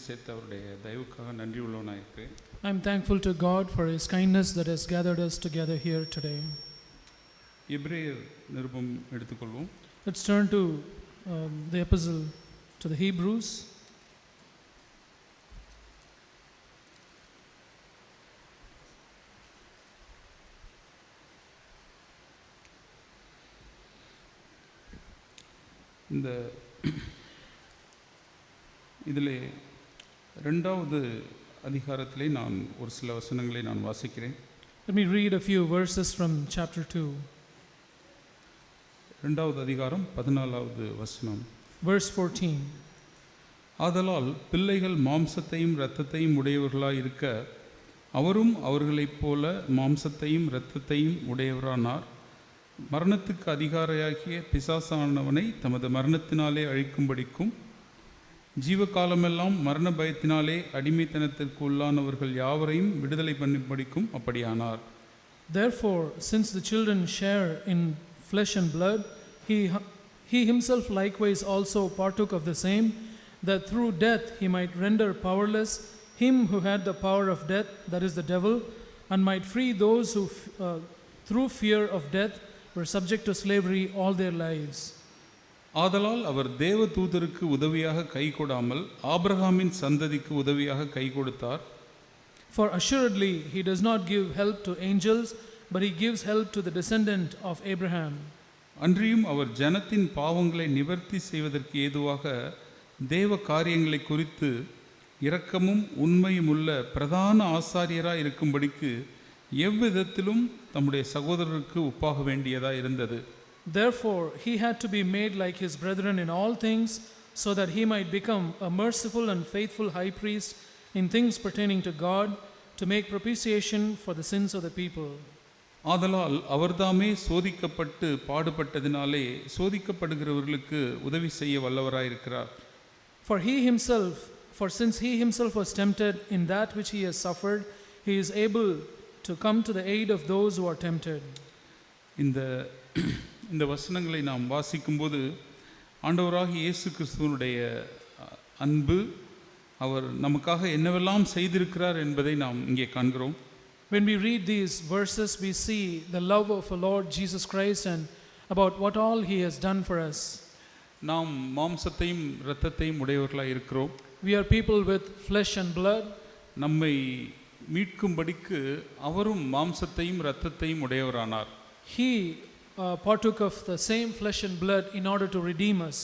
சேர்த்து அவருடைய தயவுக்காக நன்றி உள்ளவனாக இருக்கிறேன். I am thankful to God for His kindness that has gathered us together here today. எபிரேயர் நிருபம் எடுத்துக்கொள்வோம். Let's turn to the epistle to the Hebrews. இந்த இதில் ரெண்டாவது அதிகாரத்திலே நான் ஒரு சில வசனங்களை நான் வாசிக்கிறேன். Let me read a few verses from chapter 2. ரெண்டாவது அதிகாரம் 14வது வசனம். Verse 14. ஆதலால் பிள்ளைகள் மாம்சத்தையும் இரத்தத்தையும் உடையவர்களாய் இருக்க அவரும் அவர்களைப் போல மாம்சத்தையும் இரத்தத்தையும் உடையவரானார். மரணத்துக்கு அதிகாரியாகிய பிசாசானவனை தமது மரணத்தினாலே அழிக்கும்படிக்கும் ஜீவகாலமெல்லாம் மரண பயத்தினாலே அடிமைத்தனத்திற்கு உள்ளானவர்கள் யாவரையும் விடுதலை பண்ணும்படிக்கும் அப்படியானார். Therefore, since the children share in flesh and blood, he himself likewise also partook of the same, that through death he might render powerless him who had the power of death, that is the devil, and might free those who through fear of death were subject to slavery all their lives. ஆதலால் அவர் தேவ தூதருக்கு உதவியாக கை கொடாமல் ஆபிரகாமின் சந்ததிக்கு உதவியாக கை கொடுத்தார். For assuredly he does not give help to angels, but he gives help to the descendant of Abraham. அன்றியும் அவர் ஜனத்தின் பாவங்களை நிவர்த்தி செய்வதற்கு ஏதுவாக தேவ காரியங்களை குறித்து இரக்கமும் உண்மையும் உள்ள பிரதான ஆசாரியராய் இருக்கும்படிக்கு எவ்விதத்திலும் தம்முடைய சகோதரருக்கு ஒப்பாக வேண்டியதாக இருந்தது. Therefore he had to be made like his brethren in all things, so that he might become a merciful and faithful high priest in things pertaining to God, to make propitiation for the sins of the people. ஆதலால் அவர்தாமே சோதிக்கப்பட்டு பாடுபட்டதினாலே சோதிக்கப்படுகிறவர்களுக்கு உதவி செய்ய வல்லவராயிருக்கிறார். For since he himself was tempted in that which he has suffered, he is able to come to the aid of those who are tempted. இந்த வசனங்களை நாம் வாசிக்கும்போது ஆண்டவராகிய இயேசு கிறிஸ்துவனுடைய அன்பு, அவர் நமக்காக என்னவெல்லாம் செய்திருக்கிறார் என்பதை நாம் இங்கே காண்கிறோம். When we read these verses, we see the love of our Lord Jesus Christ and about what all he has done for us. நாம் மாம்சத்தையும் இரத்தத்தையும் உடையவர்களாக இருக்கிறோம். We are people with flesh and blood. நம்மை மீட்கும்படிக்கு அவரும் மாம்சத்தையும் இரத்தத்தையும் உடையவரானார். He partook of the same flesh and blood in order to redeem us.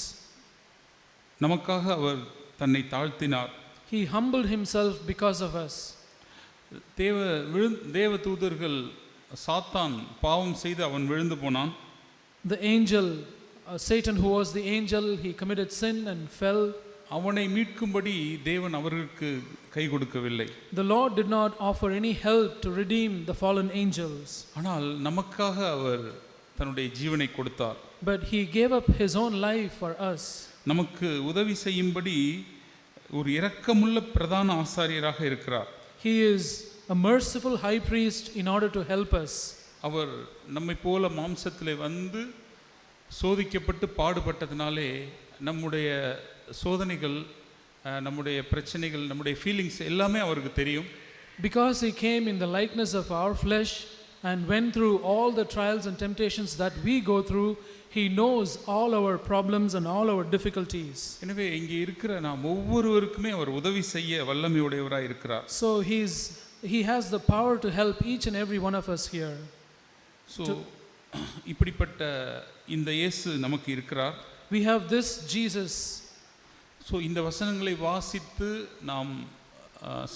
நமக்காக அவர் தன்னை தாழ்த்தினார். He humbled himself because of us. தேவ தூதர்கள் சாத்தான் பாவம் செய்து அவன் விழுந்து போனான். The angel Satan, who was the angel, he committed sin and fell. அவனை மீட்கும்படி தேவன் அவர்களுக்கு கை கொடுக்கவில்லை. The Lord did not offer any help to redeem the fallen angels. ஆனால் நமக்காக அவர் தன்னுடைய ஜீவனை கொடுத்தார். But he gave up his own life for us. நமக்கு உதவி செய்யும்படி ஒரு இரக்கமுள்ள பிரதான ஆசாரியராக இருக்கிறார். He is a merciful high priest in order to help us. அவர் நம்மை போல மாம்சத்திலே வந்து சோதிக்கப்பட்டு பாடுபட்டதினாலே நம்முடைய சோதனைகள், நம்முடைய பிரச்சனைகள், நம்முடைய ஃபீலிங்ஸ் எல்லாமே அவருக்கு தெரியும். Because he came in the likeness of our flesh and went through all the trials and temptations that we go through, he knows all our problems and all our difficulties. எனவே இங்கே இருக்கிற நாம் ஒவ்வொருவருக்குமே அவர் உதவி செய்ய வல்லமையுடையவராய் இருக்கிறார். So he has the power to help each and every one of us here. So இப்படிப்பட்ட இந்த இயேசு நமக்கு இருக்கிறார். We have this Jesus. So இந்த வசனங்களை வாசித்து நாம்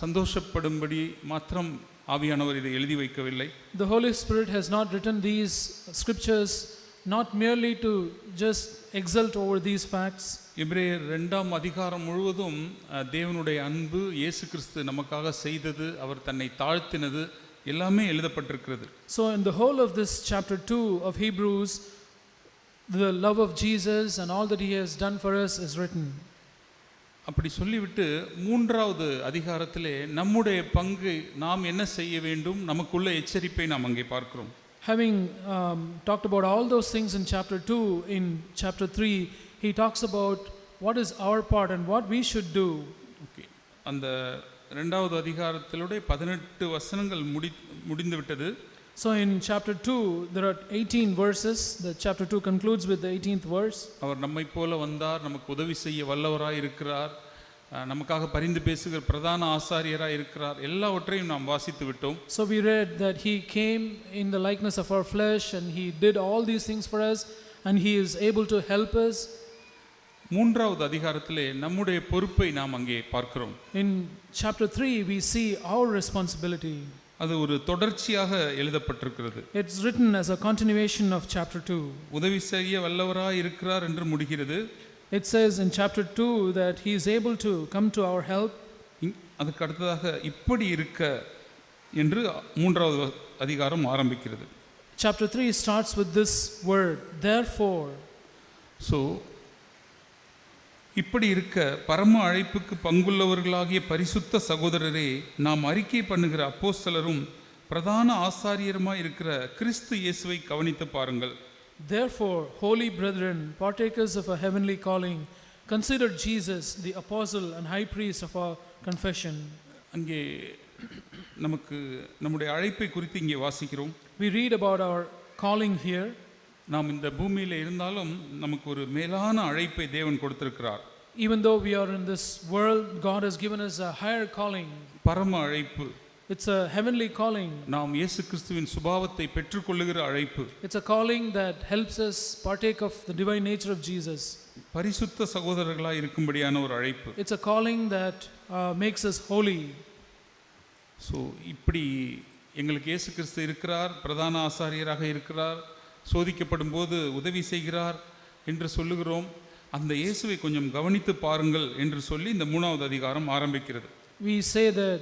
சந்தோஷப்படும்படி மாத்திரம் ஆவியானவர் இதை எழுதி வைக்கவில்லை. The Holy Spirit has not written these scriptures not merely to just exult over these facts. எபிரேயர் 2ஆம் அதிகாரம் முழுவதும் தேவனுடைய அன்பு, இயேசு கிறிஸ்து நமக்காக செய்தது, அவர் தன்னை தாழ்த்தினது எல்லாமே எழுதப்பட்டிருக்கிறது. So in the whole of this chapter 2 of Hebrews, the love of Jesus and all that he has done for us is written. அப்படி சொல்லிவிட்டு 3வது அதிகாரத்திலே நம்முடைய பங்கு நாம் என்ன செய்ய வேண்டும், நமக்குள்ள எச்சரிப்பை நாம் அங்கே பார்க்கிறோம். Having talked about all those things in chapter 2, in chapter 3 he talks about what is our part and what we should do. Okay. அந்த 2வது அதிகாரத்திலுடைய 18 வசனங்கள் முடிந்து விட்டது. So in chapter 2 there are 18 verses. The chapter 2 concludes with the 18th verse. அவர் நம்மை போல வந்தார், நமக்கு உதவி செய்ய வல்லவராய் இருக்கிறார், நமக்காக பரிந்து பேசுகிற பிரதான ஆசாரியராய் இருக்கிறார், எல்லாவற்றையும் நாம் வாசித்து விட்டோம். So we read that he came in the likeness of our flesh and he did all these things for us and he is able to help us. 3வது அதிகாரத்திலே நம்முடைய பொறுப்பை நாம் அங்கே பார்க்கிறோம். In chapter 3 we see our responsibility. அது ஒரு தொடர்ச்சியாக எழுதப்பட்டிருக்கிறது. It's written as a continuation of chapter 2. உதவி செய்ய வல்லவராய் இருக்கிறார் என்று முடிகிறது. It says in chapter 2 that he is able to come to our help. அதுக்கு அடுத்ததாக இப்படி இருக்க என்று 3வது அதிகாரம் ஆரம்பிக்கிறது. Chapter 3 starts with this word, therefore. So இப்படி இருக்க பரம அழைப்புக்கு பங்குள்ளவர்களாகிய பரிசுத்த சகோதரரே, நாம் அறிக்கை பண்ணுகிற அப்போஸ்தலரும் பிரதான ஆசாரியருமாய் இருக்கிற கிறிஸ்து இயேசுவை கவனித்து பாருங்கள். Therefore, holy brethren, partakers of a heavenly calling, consider Jesus, the apostle and high priest of our confession. அங்கே நமக்கு நம்முடைய அழைப்பை குறித்து இங்கே வாசிக்கிறோம். We read about our calling here. நாம் இந்த பூமியில் இருந்தாலும் நமக்கு ஒரு மேலான அழைப்பை தேவன் கொடுத்திருக்கிறார். Even though we are in this world, God has given us a higher calling. பரம அழைப்பு. It's a heavenly calling. நாம் இயேசு கிறிஸ்துவின் சுபாவத்தை பெற்றுக்கொள்ளுகிற அழைப்பு. It's a calling that helps us partake of the divine nature of Jesus. பரிசுத்த சகோதரர்களாய் இருக்கும்படியான ஒரு அழைப்பு. It's a calling that makes us holy. So இப்படி எங்களுக்கு இயேசு கிறிஸ்து இருக்கிறார், பிரதான ஆசாரியராக இருக்கிறார், சோதிக்கப்படும் போது உதவி செய்கிறார் என்று சொல்லுகிறோம். அந்த இயேசுவை கொஞ்சம் கவனித்து பாருங்கள் என்று சொல்லி இந்த 3வது அதிகாரம் ஆரம்பிக்கிறது. We say that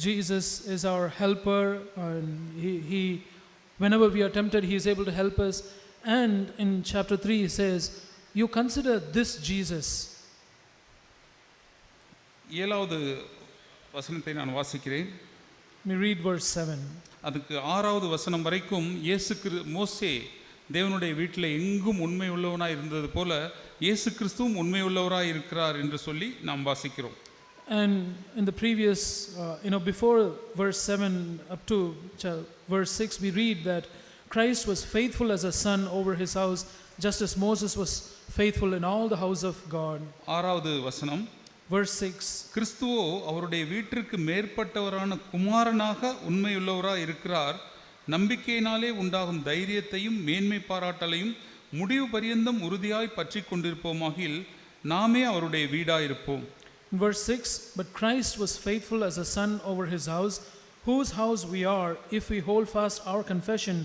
Jesus is our helper and he whenever we are tempted he is able to help us, and in chapter 3 he says you consider this Jesus. 7வது வசனத்தை நான் வாசிக்கிறேன். We read verse 7. அதுக்கு 6வது வசனம் வரைக்கும் மோசே தேவனுடைய வீட்டில் எங்கும் உண்மை உள்ளவனாய் இருந்தது போல இயேசு கிறிஸ்துவும் உண்மை உள்ளவராய் இருக்கிறார் என்று சொல்லி நாம் வாசிக்கிறோம். And in the previous before verse 7 up to verse 6 we read that Christ was faithful as a son over his house, just as Moses was faithful in all the house of God. 6வது வசனம் verse 6. கிறிஸ்துவோ அவருடைய வீட்டிற்கு மேற்பட்டவரான குமாரனாக உண்மையுள்ளவராய் இருக்கிறார், நம்பிக்கையினாலே உண்டாகும் தைரியத்தையும் மேன்மை பாராட்டலையும் முடிவு பரியந்தம் உறுதியாய் பற்றி கொண்டிருப்போமாகில் நாமே அவருடைய வீடாயிருப்போம். Verse 6, but Christ was faithful as a son over his house, whose house we are, if we hold fast our confession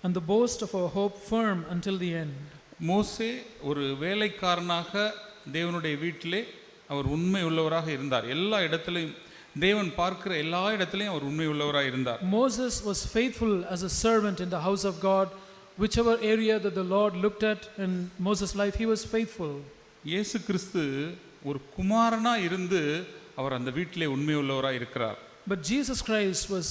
and the boast of our hope firm until the end. மோசே ஒரு வேலைக்காரனாக தேவனுடைய வீட்டிலே அவர் உண்மை உள்ளவராக இருந்தார். எல்லா இடத்திலையும் தேவன் பார்க்கிற எல்லா இடத்திலையும் அவர் உண்மை உள்ளவராக இருந்தார். Moses was faithful as a servant in the house of God. Whichever area that the Lord looked at in Moses' life, he was faithful. இயேசு கிறிஸ்து ஒரு குமாரனா இருந்து அவர் அந்த வீட்டிலே உண்மை உள்ளவராக இருக்கிறார். But Jesus Christ was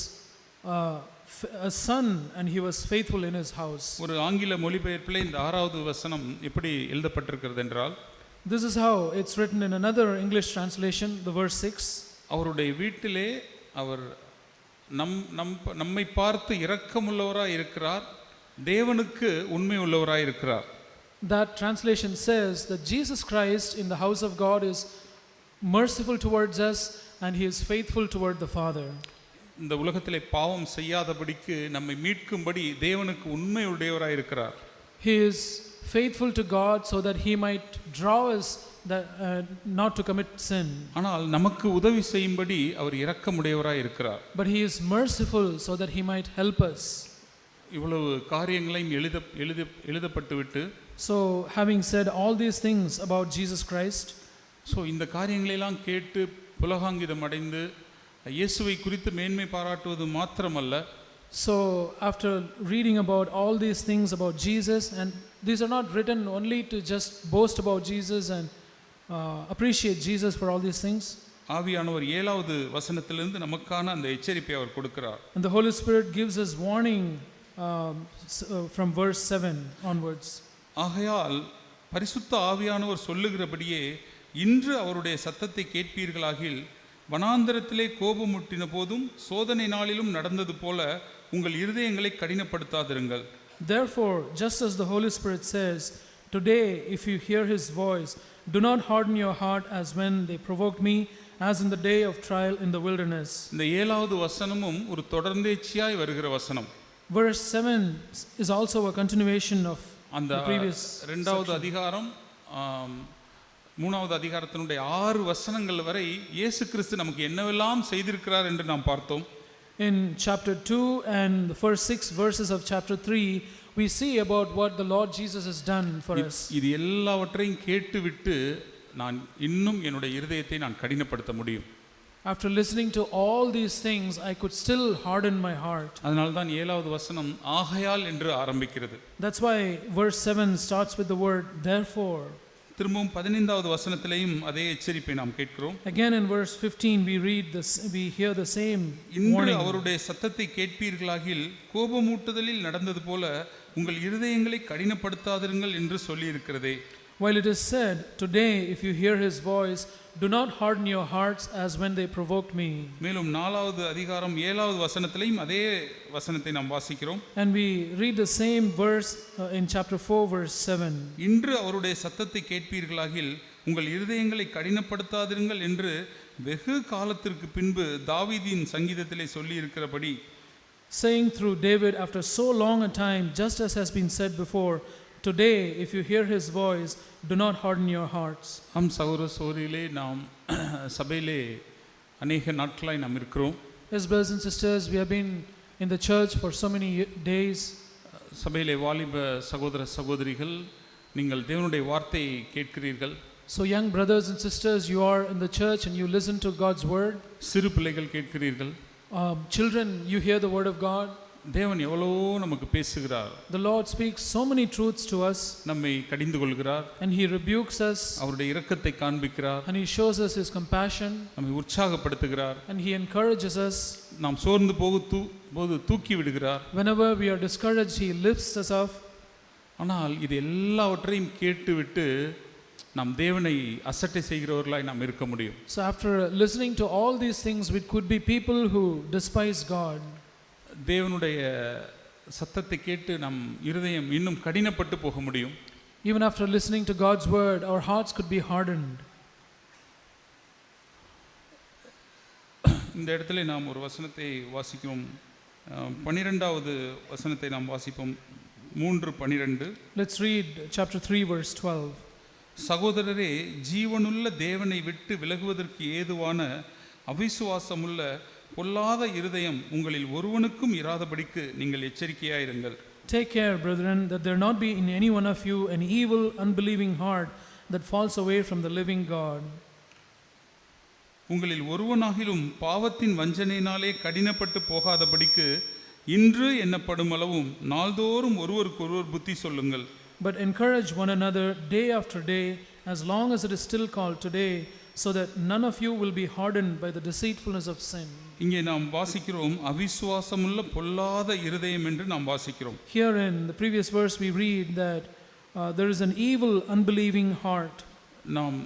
a son and he was faithful in his house. ஒரு ஆங்கில மொழிபெயர்ப்பிலே இந்த 6வது வசனம் எப்படி எழுதப்பட்டிருக்கிறது என்றால், this is how it's written in another English translation, the verse 6. அவருடைய வீட்டிலே அவர் நம்மை பார்த்து இரக்கமுள்ளவராய் இருக்கிறார், தேவனுக்கு உண்மை உள்ளவராய் இருக்கிறார். That translation says that Jesus Christ in the house of God is merciful towards us and he is faithful toward the Father. இந்த உலகத்திலே பாவம் செய்யாதபடிக்கு நம்மை மீட்கும்படி தேவனுக்கு உண்மை உடையவராய் இருக்கிறார். He is faithful to God so that he might draw us that not to commit sin. ஆனால் நமக்கு உதவி செய்யும்படி அவர் இரக்கமுடையவராய் இருக்கிறார். But he is merciful so that he might help us. இவ்வளவு காரியங்களையும் எழுதப்பட்டுவிட்டு, so having said all these things about Jesus Christ, இந்த காரியங்களெல்லாம் கேட்டு புலகாங்கிதம் அடைந்து இயேசுவை குறித்து மேன்மை பாராட்டுவது மாத்திரமல்ல, so after reading about all these things about Jesus, and these are not written only to just boast about Jesus and appreciate Jesus for all these things. ஆவியானவர் 7வது வசனத்திலிருந்து நமக்கான அந்த எச்சரிப்பை அவர் கொடுக்கிறார். And the Holy Spirit gives us warning from verse 7 onwards. ஆகையால் பரிசுத்த ஆவியானவர் சொல்லுகிறபடியே இன்று அவருடைய சத்தத்தை கேட்பீர்களாகில் வனாந்தரத்திலே கோபமுட்டின போதும் சோதனை நாளிலும் நடந்தது போல உங்கள் இருதயங்களை கடினப்படுத்தாதிருங்கள். Therefore, just as the Holy Spirit says, today, if you hear his voice, do not harden your heart as when they provoked me, as in the day of trial in the wilderness. இந்த 7வது வசனமும் ஒரு தொடர்ந்தேச்சியாய் வருகிற வசனம். Verse 7 is also a continuation of அந்த the previous 2வது அதிகாரம் 3வது அதிகாரத்தினுடைய 6 வசனங்கள் வரை இயேசு கிறிஸ்து நமக்கு என்னவெல்லாம் செய்திருக்கிறார் என்று நாம் பார்த்தோம். In chapter 2 and the first 6 verses of chapter 3, we see about what the Lord Jesus has done for us. இது எல்லாவற்றையும் கேட்டுவிட்டு நான் இன்னும் என்னுடைய இருதயத்தை நான் கடினப்படுத்த முடியும். After listening to all these things, I could still harden my heart. அதனால தான் 7வது வசனம் ஆகையால் என்று ஆரம்பிக்கிறது. That's why verse 7 starts with the word therefore. திரும்பவும் 15வது வசனத்திலேயும் அதே எச்சரிப்பை நாம் கேட்கிறோம். Again in verse 15 we hear the same இன்று warning. அவருடைய சத்தத்தை கேட்பீர்களாகில் கோபமூட்டுதலில் நடந்தது போல உங்கள் இருதயங்களை கடினப்படுத்தாதிருங்கள் என்று சொல்லி இருக்கிறதே. While it is said, today if you hear his voice, do not harden your hearts as when they provoked me. மேலும் 4வது அதிகாரம் 7வது வசனத்திலேயும் அதே வசனத்தை நாம் வாசிக்கிறோம். And we read the same verse in chapter 4 verse 7. இன்று அவருடைய சத்தத்தை கேட்பீர்களாகில் உங்கள் இருதயங்களை கடினப்படுத்தாதிருங்கள் என்று வெகு காலத்திற்கு பின்பு தாவீதின் சங்கீதத்திலே சொல்லி இருக்கிறபடி, saying through David after so long a time, just as has been said before, today if you hear his voice, do not harden your hearts. हम சகோதர சகோதரிகளே, நாம் சபையிலே அநேக நாட்களாய் நாம் இருக்கிறோம். Yes, brothers and sisters, we have been in the church for so many days. சபையிலே வாலிப சகோதர சகோதரிகள், நீங்கள் தேவனுடைய வார்த்தையை கேட்கிறீர்கள். So young brothers and sisters, you are in the church and you listen to God's word. சிறு பிள்ளைகள் கேட்கிறீர்கள். Children, you hear the word of God. தேவன் எவ்வளவோ நமக்கு பேசுகிறார். The Lord speaks so many truths to us. நம்மை கடிந்து கொள்கிறார். And he rebukes us. அவருடைய இரக்கத்தை காண்பிக்கிறார். And he shows us his compassion. நம்மை உற்சாகப்படுத்துகிறார். And he encourages us. நாம் சோர்ந்து போது தூக்கி விடுகிறார். Whenever we are discouraged, he lifts us up. ஆனால் இது எல்லாவற்றையும் கேட்டுவிட்டு நாம் தேவனை அசட்டை செய்கிறவர்களாய் நாம் இருக்க முடியும். So after listening to all these things, we could be people who despise God. தேவனுடைய சத்தத்தை கேட்டு நம் இருதயம் இன்னும் கடினப்பட்டு போக முடியும். Even after listening to God's word, our hearts could be hardened. இந்த இடத்துல நாம் ஒரு வசனத்தை வாசிக்கிறோம். 12வது வசனத்தை நாம் வாசிப்போம். 3:12. Let's read chapter 3 verse 12. சகோதரரே, ஜீவனுள்ள தேவனை விட்டு விலகுவதற்கு ஏதுவான அவிசுவாசமுள்ள பொல்லாத இருதயம் உங்களில் ஒருவனுக்கும் இராதபடிக்கு நீங்கள் எச்சரிக்கையாயிருங்கள். Take care, brethren, that there not be in any one of you an evil, unbelieving heart that falls away from the living God. உங்களில் ஒருவனாகிலும் பாவத்தின் வஞ்சனையினாலே கடினப்பட்டு போகாதபடிக்கு இன்று என்னப்படும் அளவும் நாள்தோறும் ஒருவருக்கொருவர் புத்தி சொல்லுங்கள். But encourage one another day after day, as long as it is still called today, so that none of you will be hardened by the deceitfulness of sin. இங்கே நாம் வாசிக்கிறோம் அவிசுவாசமுள்ள பொல்லாத இருதயம் என்று நாம் வாசிக்கிறோம். Here in the previous verse we read that there is an evil, unbelieving heart. நாம்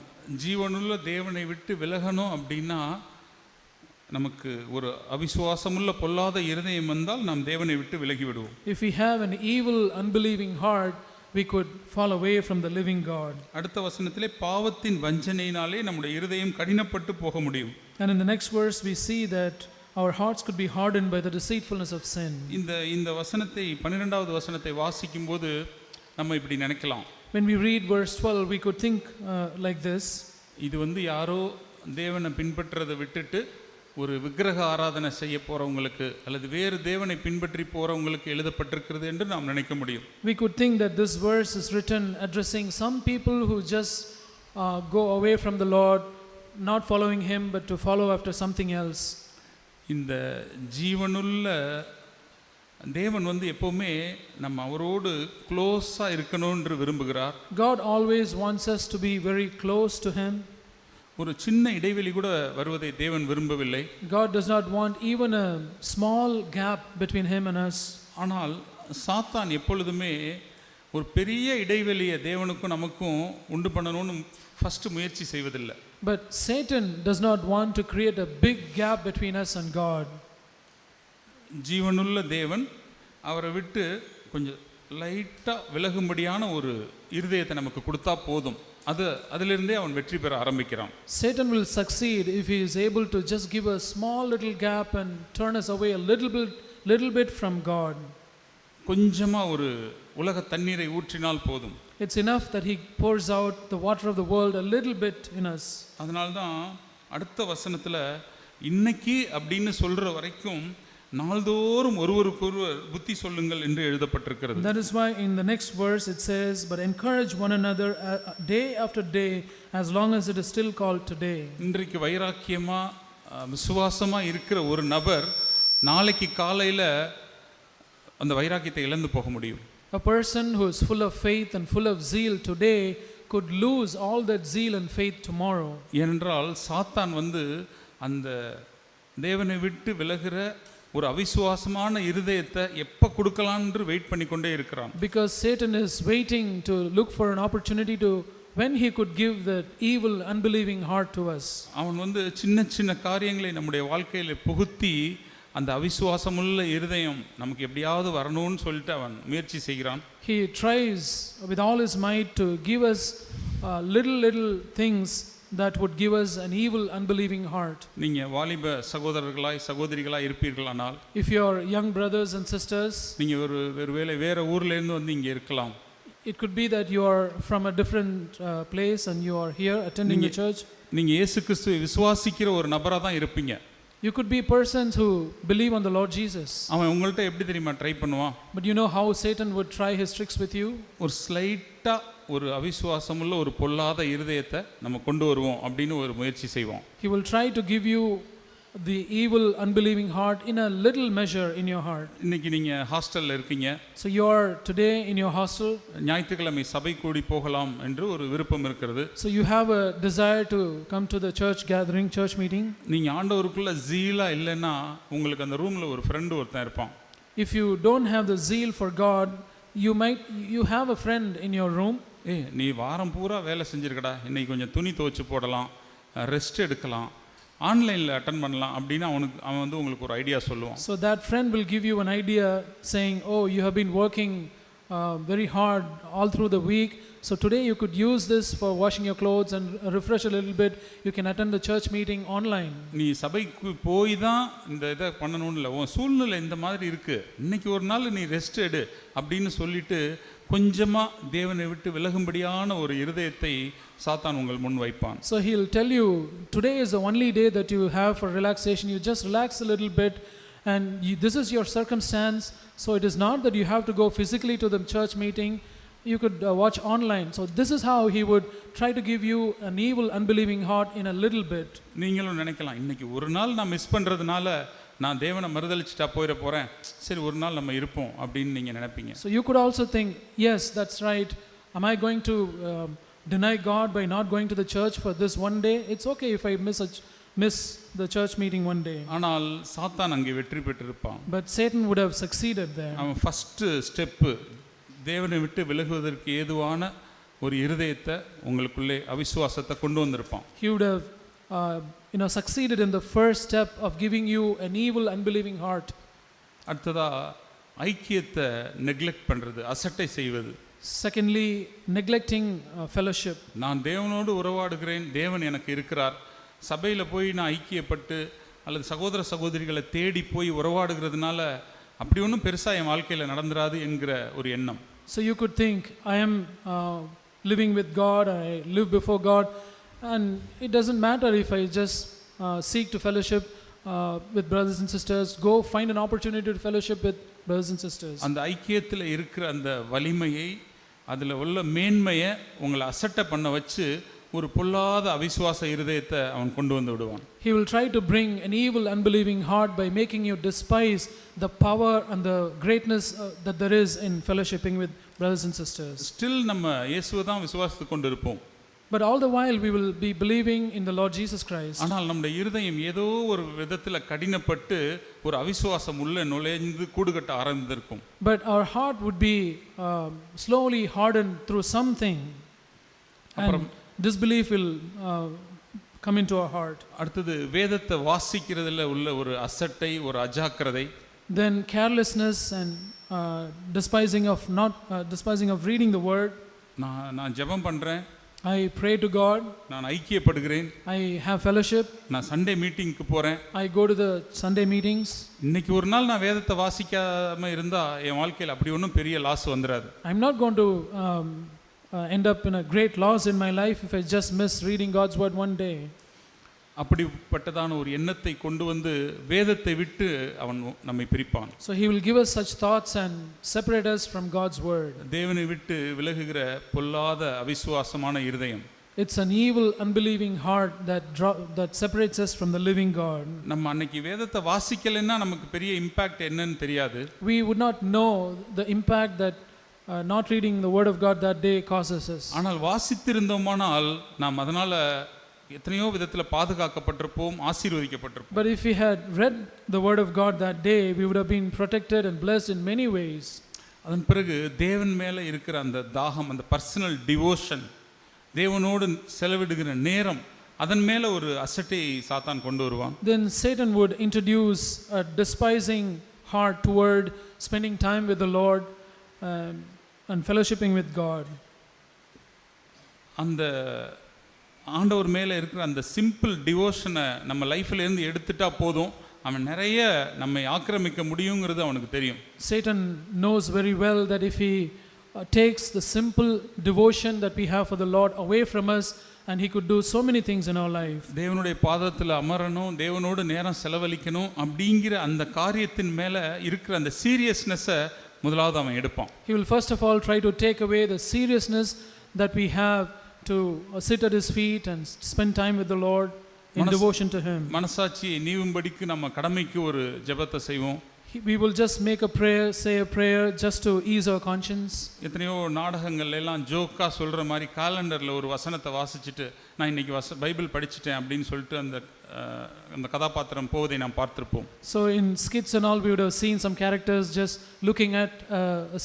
ஜீவனுள்ள தேவனை விட்டு விலகணும் அப்படின்னா நமக்கு ஒரு அவிசுவாசமுள்ள பொல்லாத இருதயம் வந்தால் நாம் தேவனை விட்டு விலகி விடுவோம். If we have an evil, unbelieving heart, we could fall away from the living God. அடுத்த வசனத்திலே பாவத்தின் வஞ்சனையினாலே நம்முடைய இருதயம் கடினப்பட்டு போக முடியும். And in the next verse we see that our hearts could be hardened by the deceitfulness of sin. இந்த வசனத்தை 12வது வசனத்தை வாசிக்கும்போது நம்ம இப்படி நினைக்கலாம். When we read verse 12, we could think like this. இது யாரோ தேவனை பின்பற்றதை விட்டுட்டு ஒரு விக்கிரக ஆராதனை செய்ய போறவங்களுக்கு அல்லது வேறு தேவனை பின்பற்றி போறவங்களுக்கு எழுதப்பட்டிருக்கிறது என்று நாம் நினைக்க முடியும். We could think that this verse is written addressing some people who just go away from the Lord, not following him but to follow after something else. இந்த ஜீவனுள்ள தேவன் எப்பவுமே நம்ம அவரோடு க்ளோஸா இருக்கணும்னு விரும்புகிறார். God always wants us to be very close to him. ஒரு சின்ன இடைவெளி கூட வருவதை தேவன் விரும்பவில்லை. God does not want even a small gap between him and us. ஆனால் சாத்தான் எப்பொழுதுமே ஒரு பெரிய இடைவெளியை தேவனுக்கும் நமக்கும் உண்டு பண்ணணும்னு ஃபர்ஸ்ட் முயற்சி செய்வதில்லை. But Satan does not want to create a big gap between us and God. ஜீவனுள்ள தேவன் அவரை விட்டு கொஞ்சம் லைட்டாக விலகும்படியான ஒரு இருதயத்தை நமக்கு கொடுத்தா போதும், அதிலிருந்தே அவன் வெற்றி பெற ஆரம்பிக்கிறான். Satan will succeed if he is able to just give a small little gap and turn us away a little bit from God. கொஞ்சமாக ஒரு உலக தண்ணீரை ஊற்றினால் போதும். It's enough that he pours out the water of the world a little bit in us. அதனால்தான் அடுத்த வசனத்தில் இன்னைக்கு அப்படின்னு சொல்கிற வரைக்கும் நாள்தோறும் ஒருவருக்கொருவர் புத்தி சொல்லுங்கள் என்று எழுதப்பட்டிருக்கிறது. That is why in the next verse it says, but encourage one another day after day as long as it is still called today. இன்றைக்கு வைராக்கியமா விசுவாசமா இருக்கிற ஒரு நபர் நாளைக்கு காலையில அந்த வைராக்கியத்தை இழந்து போக முடியும். A person who is full of faith and full of zeal today could lose all that zeal and faith tomorrow. ஏனென்றால் சாத்தான் அந்த தேவனை விட்டு விலகுற ஒரு அவிசுவாசமான இருதயத்தை எப்போ கொடுக்கலாம்னு வெயிட் பண்ணிக்கொண்டே இருக்கிறான். Because Satan is waiting to look for an opportunity to when he could give that evil unbelieving heart to us. அவன் சின்ன சின்ன காரியங்களை நம்முடைய வாழ்க்கையில புகுத்தி அந்த அவிசுவாசமுள்ள இருதயம் நமக்கு எப்படியாவது வரணும்னு சொல்லிட்டு அவன் முயற்சி செய்கிறான். He tries with all his might to give us little things that would give us an evil unbelieving heart. நீங்க வாலிப சகோதரர்களாய் சகோதரிகளாய் இருப்பீர்களானால், if you are young brothers and sisters, நீங்க ஒருவேளை வேற ஊர்ல இருந்து இங்க இருக்கலாம். it could be that you are from a different place and you are here attending the church. நீங்க இயேசு கிறிஸ்துவை விசுவாசிக்கிற ஒரு நபரா தான் இருப்பீங்க. You could be persons who believe on the Lord Jesus. அவன் உங்கள்ட்ட எப்படி தெரியுமா ட்ரை பண்ணுவான்? But you know how Satan would try his tricks with you? ஒரு ஸ்லைட்டா ஒரு அவிசுவாசமுள்ள ஒரு பொல்லாத இருதயத்தை நம்ம கொண்டு வருவோம் அப்படின்னு ஒரு முயற்சி செய்வோம். He will try to give you the evil unbelieving heart in a little measure in your heart. இன்னைக்கு நீங்க ஹாஸ்டல்ல இருக்கீங்க. So you are today in your hostel. ஞாயிற்றுக்கிழமை சபை கூடி போகலாம் என்று ஒரு விருப்பம் இருக்கிறது. So you have a desire to come to the church gathering, church meeting. நீங்க ஆண்டவருக்குள்ள ஜீலா இல்லைன்னா உங்களுக்கு அந்த ரூம்ல ஒரு ஃப்ரெண்ட் ஒருத்தன் இருப்பான். If you don't have the zeal for God, you have a friend in your room. நீ வாரம் பூரா வேலை செஞ்சிருக்கடா, இன்னைக்கு கொஞ்சம் துணி துவைச்சு போடலாம், ரெஸ்ட் எடுக்கலாம், ஆன்லைனில் அட்டன் பண்ணலாம் அப்படின்னு அவன் உங்களுக்கு ஒரு ஐடியா சொல்லுவான். So that friend will give you an idea saying, oh, you have been working very hard all through the week, so today you could use this for washing your clothes and refresh a little bit. You can attend the church meeting online. நீ சபைக்கு போய் தான் இந்த இதை பண்ணணும்னு இல்லை, உன் சூழ்நிலை இந்த மாதிரி இருக்குது, இன்னைக்கு ஒரு நாள் நீ ரெஸ்ட் எடு அப்படின்னு சொல்லிட்டு கொஞ்சமாக தேவனை விட்டு விலகும்படியான ஒரு இருதயத்தை சாத்தான் உங்கள் முன் வைப்பான். So he'll tell you, today is the only day that you have for relaxation. You just relax a little bit and this is your circumstance. So it is not that you have to go physically to the church meeting. You could watch online. So this is how he would try to give you an evil unbelieving heart in a little bit. நீங்களும் நினைக்கலாம், இன்னைக்கு ஒரு நாள் நான் miss பண்ணுறதுனால நான் தேவனை மறுதலிச்சுட்டா போகிறேன், சரி ஒரு நாள் நம்ம இருப்போம் அப்படின்னு நீங்கள் நினைப்பீங்க. So you could also think, yes, that's right. Am I going to deny God by not going to the church for this one day? It's okay if I miss the church meeting one day. ஆனால் சாத்தான் அங்கே வெற்றி பெற்றிருப்பான். But Satan would have succeeded there. அவன் first step தேவனை விட்டு விலகுவதற்கு ஏதுவான ஒரு இருதயத்தை உங்களுக்குள்ளே அவிசுவாசத்தை கொண்டு வந்திருப்பான். He would have succeeded in the first step of giving you an evil unbelieving heart. அடுத்ததா ஐக்கியத்தை நெக்லெக்ட் பண்றது, அசட்டை செய்வது. Secondly, neglecting fellowship. நான் தேவனோடு உறவாடுகிறேன், தேவன் எனக்கு இருக்கிறார், சபையில் போய் நான் ஐக்கியப்பட்டு அல்லது சகோதர சகோதரிகளை தேடி போய் உறவாடுகிறதுனால அப்படி ஒன்றும் பெருசாக என் வாழ்க்கையில் நடந்துராது என்கிற ஒரு எண்ணம். So you could think, I am living with God, I live before God, and it doesn't matter if I just seek to fellowship with brothers and sisters. Go find an opportunity to fellowship with brothers and sisters. அந்த ஐக்கியத்தில் இருக்கிற அந்த வலிமையை, அதில் உள்ள மேன்மையை உங்களை அசட்டை பண்ண வச்சு ஒரு பொல்லாத அவிசுவாச இருதயத்தை அவன் கொண்டு வந்து விடுவான். He will try to bring an evil unbelieving heart by making you despise the power and the greatness that there is in fellowshipping with brothers and sisters. Still நம்ம இயேசுவை தான் விசுவாசித்து கொண்டு இருப்போம். But all the while we will be believing in the Lord Jesus Christ. ஆனால் நம்முடைய இருதயம் ஏதோ ஒரு விதத்தில் கடினப்பட்டு ஒரு அவிசுவாசம் உள்ள நுழைந்து கூடுகட்ட ஆரம்பித்திருக்கும். But our heart would be slowly hardened through something. And disbelief will come into our heart. அடுத்தது வேதத்தை வாசிக்கிறதுல உள்ள ஒரு அசட்டை, ஒரு அஜாக்கிரதை. Then carelessness and despising of reading the word. நான் ஜெபம் பண்றேன், I pray to God, நான் ஐக்கியப்படுகிறேன், I have fellowship, நான் சண்டே மீட்டிங்க்கு போறேன். I go to the Sunday meetings. இன்னைக்கு ஒரு நாள் நான் வேதத்தை வாசிக்காம இருந்தா என் வாழ்க்கையில் அப்படி ஒன்றும் பெரிய லாஸ் வந்துடாது. I'm not going to end up in a great loss in my life if I just miss reading God's word one day. அப்படிப்பட்டதான ஒரு எண்ணத்தை கொண்டு வந்து வேதத்தை விட்டு அவன் நம்மை பிரிப்பான். So he will give us such thoughts and separate us from God's word. தேவனை விட்டு விலகுகிற பொல்லாத அவிசுவாசமான இருதயம். It's an evil, unbelieving heart that separates us from the living God. நம்ம அன்னைக்கு வேதத்தை வாசிக்கலைன்னா நமக்கு பெரிய இம்பாக்ட் என்னன்னு தெரியாது. We would not know the impact that not reading the word of God that day causes us. ஆனால் வாசித்திருந்தோமானால் நாம் அதனால எத்தனையோ விதத்தில் பாதுகாக்கப்பட்டிருப்போம், ஆசீர்வதிக்கப்பட்டிருப்போம். But if we had read the word of God that day, we would have been protected and blessed in many ways. அதன் பிறகு தேவன் மேலே இருக்கிற அந்த தாகம், அந்த பர்சனல் டிவோஷன், தேவனோடு செலவிடுகிற நேரம், அதன் மேலே ஒரு அசட்டையை சாத்தான் கொண்டு வருவான். Then Satan would introduce a despising heart toward spending time with the Lord and fellowshipping with God. அந்த ஆண்டவர் மேலே இருக்கிற அந்த சிம்பிள் டிவோஷனை நம்ம லைஃப்ல இருந்து எடுத்துட்டா போதும், அவன் நிறைய நம்மை ஆக்கிரமிக்க முடியுங்கிறது அவனுக்கு தெரியும். Satan knows very well that if he takes the simple devotion that we have for the Lord away from us, and he could do so many things in our life. தேவனுடைய பாதத்தில் அமரணும், தேவனோடு நேரம் செலவழிக்கணும் அப்படிங்கிற அந்த காரியத்தின் மேலே இருக்கிற அந்த சீரியஸ்னஸை முதலாவது அவன் எடுப்பான். He will first of all try to take away the seriousness that we have to sit at his feet and spend time with the Lord in devotion to him. மனசாட்சியை நீவும்படிக்கு நம்ம கடமைக்கு ஒரு ஜெபத்தை செய்வோம். We will just make a prayer, say a prayer just to ease our conscience. எத்தனையோ நாடகங்கள்ல எல்லாம் ஜோக்கா சொல்ற மாதிரி காலண்டர்ல ஒரு வசனத்தை வாசிச்சுட்டு நான் இன்னைக்கு பைபிள் படிச்சிட்டேன் அப்படின்னு சொல்லிட்டு அந்த கதாபாத்திரம் போவதை நாம் பார்த்திருப்போம். So in skits and all we would have seen some characters just looking at a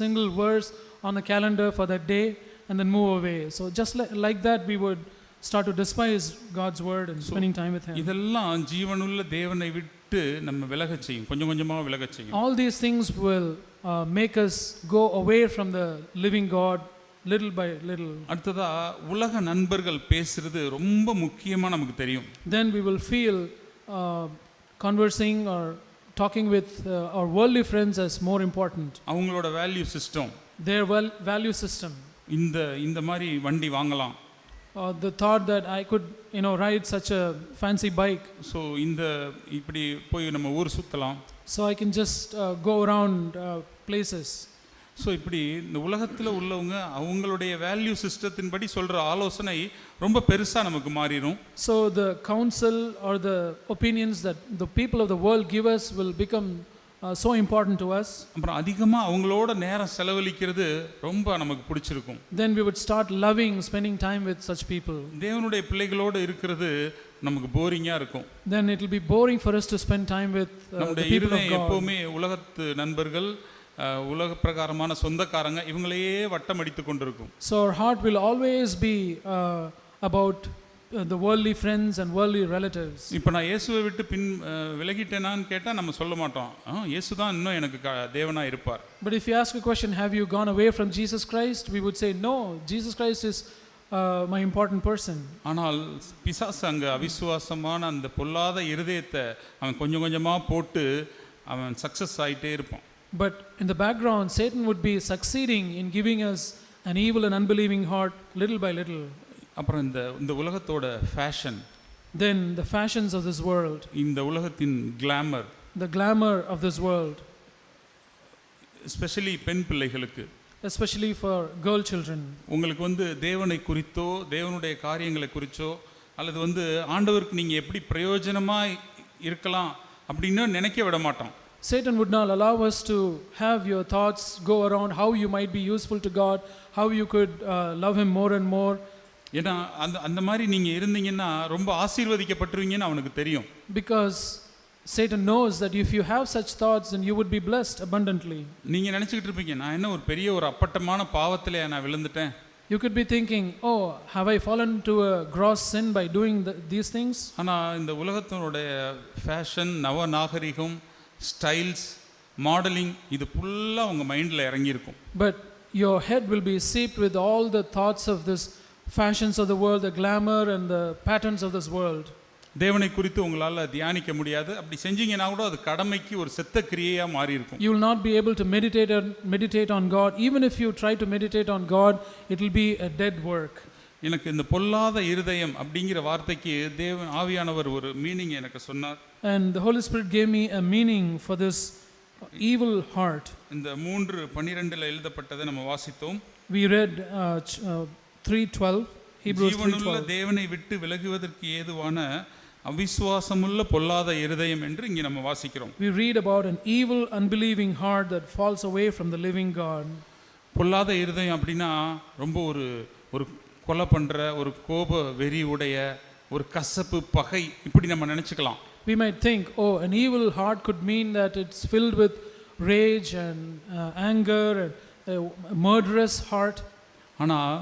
single verse on the calendar for that day and then move away. So just like that we would start to despise God's word and spending time with him. இதெல்லாம் ஜீவனுள்ள தேவனை விட்டு நம்ம விலகச் செய்யும், கொஞ்சம் கொஞ்சமா விலகச் செய்யும். All these things will make us go away from the living God little by little. அடுத்ததா உலக நண்பர்கள் பேசுறது ரொம்ப முக்கியமா நமக்கு தெரியும். Then we will feel conversing or talking with our worldly friends as more important. அவங்களோட value system, Their value system. இந்த மாதிரி வண்டி வாங்கலாம், The thought that I could ride such a fancy bike, so இப்படி போய் நம்ம ஊர் சுற்றலாம், so I can just go around places. So இப்படி இந்த உலகத்தில் உள்ளவங்க அவங்களுடைய வேல்யூ சிஸ்டத்தின்படி சொல்கிற ஆலோசனை ரொம்ப பெருசாக நமக்கு மாறிடும். So the counsel or the opinions that the people of the world give us will become so important to us. அப்புறம் அதிகமாக அவங்களோட நேரம் செலவழிக்கிறது ரொம்ப நமக்கு பிடிச்சிருக்கும். Then we would start loving spending time with such people. தேவனுடைய பிள்ளைகளோடு இருக்கிறது நமக்கு போரிங்காக இருக்கும். Then it will be boring for us to spend time with the people of God. எப்பவுமே உலகத்து நண்பர்கள், உலக பிரகாரமான சொந்தக்காரங்க இவங்களையே வட்டம் அடித்து கொண்டிருக்கும். So our heart will always be about the worldly friends and worldly relatives. இப்போ நான் இயேசுவை விட்டு விலகிட்டேனான்னு கேட்டால் நம்ம சொல்ல மாட்டோம், இயேசு தான் இன்னும் எனக்கு தேவனா இருப்பார். But if you ask a question, have you gone away from Jesus Christ, we would say no, Jesus Christ is my important person. ஆனால் பிசாசு அங்கே அவிசுவாசமான அந்த பொல்லாத இருதயத்தை அவன் கொஞ்சம் கொஞ்சமாக போட்டு அவன் சக்ஸஸ் ஆகிட்டே இருப்பான். But in the background, Satan would be succeeding in giving us an evil and unbelieving heart little by little. அப்புறம் இந்த உலகத்தோட fashion, Then the fashions of this world, இந்த உலகத்தின் glamour, the glamour of this world, especially பெண் பிள்ளைகளுக்கு, especially for girl children. உங்களுக்கு தேவனை குறித்தோ தேவனுடைய காரியங்களை குறித்தோ அல்லது ஆண்டவருக்கு நீங்கள் எப்படி பிரயோஜனமாக இருக்கலாம் அப்படின்னு நினைக்க விட மாட்டோம். Satan would not allow us to have your thoughts go around how you might be useful to God, how you could love him more and more. ஏன்னா அந்த மாதிரி நீங்கள் இருந்தீங்கன்னா ரொம்ப ஆசீர்வதிக்கப்பட்டுருவீங்கன்னு அவனுக்கு தெரியும். Because Satan knows that if you have such thoughts, then you would be blessed abundantly. நீங்கள் நினச்சிக்கிட்டு இருப்பீங்க, நான் என்ன ஒரு பெரிய ஒரு அப்பட்டமான பாவத்தில் நான் விழுந்துட்டேன், You could be thinking, oh, have I fallen to a gross sin by doing these things? ஆனால் இந்த உலகத்தினுடைய ஃபேஷன், நவநாகரிகம், ஸ்டைல்ஸ், மாடலிங் இது ஃபுல்லாக உங்கள் மைண்டில் இறங்கியிருக்கும். But your head will be seeped with all the thoughts of this fashions of the world, the glamour and the patterns of this world. தேவனை குறித்து உங்களால் தியானிக்க முடியாது. அப்படி செஞ்சீங்கன்னா கூட அது கடமைக்கு ஒரு செத்த கிரியையாக மாறி இருக்கும். You will not be able to meditate on God. Even if you try to meditate on God, it will be a dead work. எனக்கு இந்த பொல்லாத இருதயம் அப்படிங்கிற வார்த்தைக்கு தேவன் ஆவியானவர் ஒரு மீனிங் எனக்கு சொன்னார். And the Holy Spirit gave me a meaning for this evil heart. இந்த 3:12 எழுதப்பட்டதை நம்ம வாசித்தோம். We read 3:12, Hebrews 3:12. ஜீவனுள்ள தேவனை விட்டு விலகுவதற்கு ஏதுவான அவிசுவாசமுள்ள பொல்லாத இருதயம் என்று இங்கே நம்ம வாசிக்கிறோம். We read about an evil, unbelieving heart that falls away from the living God. பொல்லாத இருதயம் அப்படின்னா ரொம்ப ஒரு கொலை பண்ணுற, ஒரு கோப வெறி உடைய, ஒரு கசப்பு, பகை இப்படி நம்ம நினச்சிக்கலாம். We might think, oh, an evil heart could mean that it's filled with rage and anger and a murderous heart. ஆனால்